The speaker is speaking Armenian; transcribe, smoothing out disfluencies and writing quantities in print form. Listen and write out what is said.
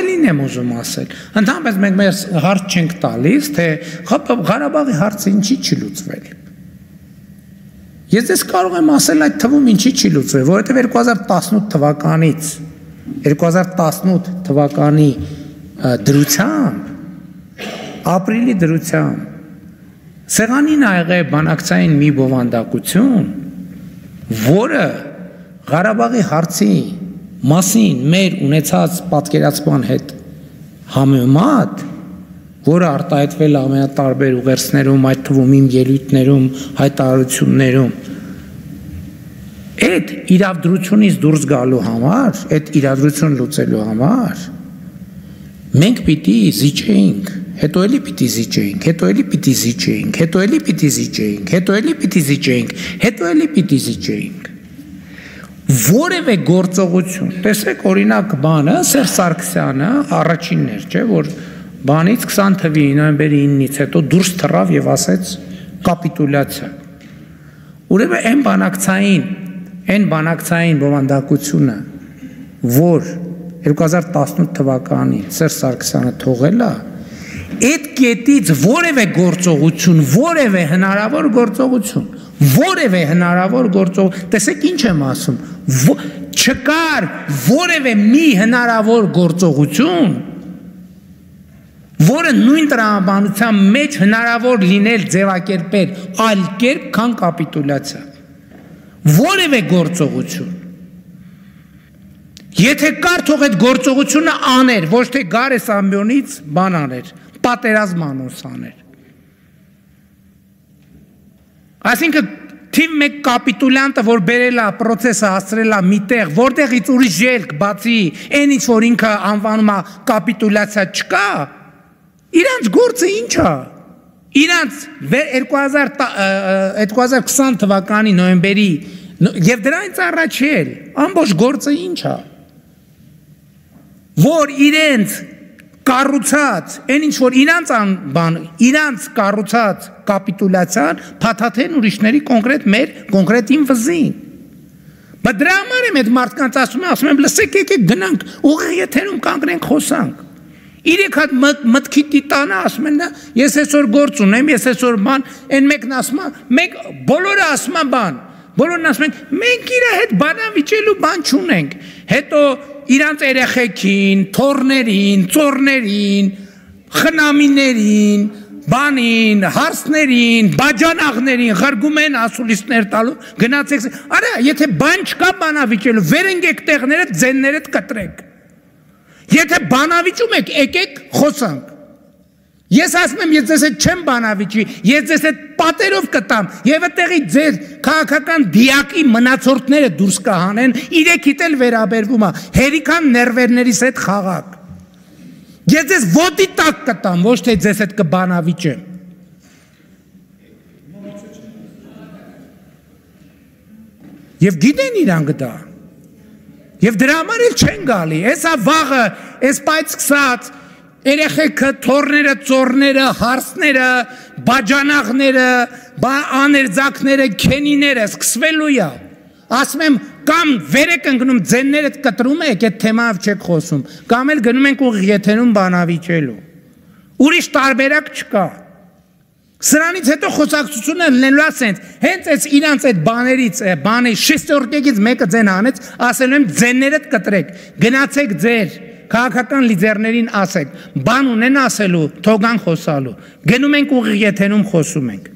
ավելին եմ ուզում ասել, ընդհանրապես մենք մեր հարց չենք տալիս, թե Ղարաբաղի հարցը ինչի չի լուծվել։ Ես դες կարող եմ ասել այդ թվում ինչի չի լուծվել, որովհետև 2018 թվականից 2018 թվականի դրությամբ, ապրիլի դրությամբ, սեղանին ա եղել բանակցային մի բովանդակություն, որը Ղարաբաղի հարցի մասին մեր ունեցած պատկերացման հետ համեմատ, որը արտահայտվել ամենատարբեր ուղերձներում, այդ թվում իմ ելույթներում, հայտարարություններում, այդ իրադրությունից դուրս գալու համար, այդ իրադրություն լուծելու համար, մենք պիտի զիջեինք, հետո էլի պիտի զիջեինք, հետո էլի պիտի զիջեինք, հետո էլի պիտի զիջեինք, հետո էլի պիտի զիջեինք, հետո էլի պիտի զիջեինք։ Որևէ գործողություն, տեսեք օրինակ բանը, Սերժ Սարգսյանը առաջինն էր, չէ, որ բանից 20 թվականի նոյեմբերի 9-ից հետո դուրս թռավ եւ ասեց կապիտուլյացիա։ Ուրեմն այն բանակցային բովանդակությունը, որ 2018 թվականին Սերժ Սարգսյանը թողել է, այդ կետից որևէ գործողություն, որևէ հնարավոր գործողություն, տեսեք ինչ եմ ասում, չկար որևէ մի հնարավոր գործողություն, որը նույն տրամաբանության մեջ հնարավոր լինել ձևակերպել այլ կերպ, քան կապիտուլյացիա, որևէ գործողություն, եթե կար թող այդ գործողությունը աներ, ոչ թե գար էս ամբյոնից բան աներ, պատերազմ անոց աներ։ Այսինքն թիվ մեկ կապիտուլյանտը, որ բերել է պրոցեսը հասցրել է միտեղ, որտեղից ուրիշ ելք բացի այն ինչ որ ինքը անվանում է կապիտուլյացիա չկա, իրանց գործը ինչ է։ Իրանց 2020 թվականի նոյեմբերի եւ դրանից առաջ էլ ամբողջ գործը ինչ է։ Որ իրենց կառուցած, այն ինչ որ իրանց կառուցած կապիտուլյացիան փաթաթեն ուրիշների կոնկրետ իմ վզին։ Բայց դրա համար եմ այդ մարդկանց ասում եմ, լսեք եկեք գնանք, ուղիղ եթերում կանգնենք խոսանք։ Իրենք հատ մտքի տիտանը ասում են, ես այսօր գործ ունեմ, ես այսօր բան, այն մեկն ասում է, մենք բոլորը ասում են բան, բոլորն ասում են, մենք իր հետ բանավիճելու բան չունենք, հետո իրանց երեխեքին, թոռներին, ծոռներին, խնամիներին, բանին, հարսներին, բաջանաղներին ղրգում են ասուլիսներ տալու, գնացեք, արա, եթե բան չկա բանավիճելու, վեր ընկեք տեղներդ, ձեններդ կտրեք, եթե բանավիճում եք, եկեք խոսանք, ես ասում եմ, ես ձեզ հետ չեմ բանավիճի, ես ձեզ հետ պատերով կտամ, և այդտեղի ձեր քաղաքական դիակի մնացորդները դուրս կհանեն, իրեքիդ էլ վերաբերվում է, հերիքան ներվերներիս հետ խաղակ, ես ձեզ ոտի տակ կտամ, ոչ թե ձեզ հետ կբանավիճեմ, և գիտեն իրանք դա, և դրա համար էլ չեն գալի, եսա վաղը, ես պայց կսած, երեխեքը, թոռները, ծոռները, հարսները, բաջանաղները, աներձակները, քենիները, սկսվելու է, ասում եմ, կամ վեր եք ընկնում, ձեններդ կտրում եք, այդ թեմայով չեք խոսում, կամ էլ գնում ենք ուղիղ եթերում բանավիճելու, ուրիշ տարբերակ չկա, սրանից հետո խոսակցությունը լինելու ասենց, հենց այս իրանց այդ բաներից, բանի շեստորտեկից մեկը ձեն հանեց, ասելու եմ ձեններդ կտրեք, գնացեք ձեր, քաղաքական լիդերներին ասեք, բան ունեն ասելու, թողան խոսալու, գնում ենք ուղիղ եթերում խոսում ենք,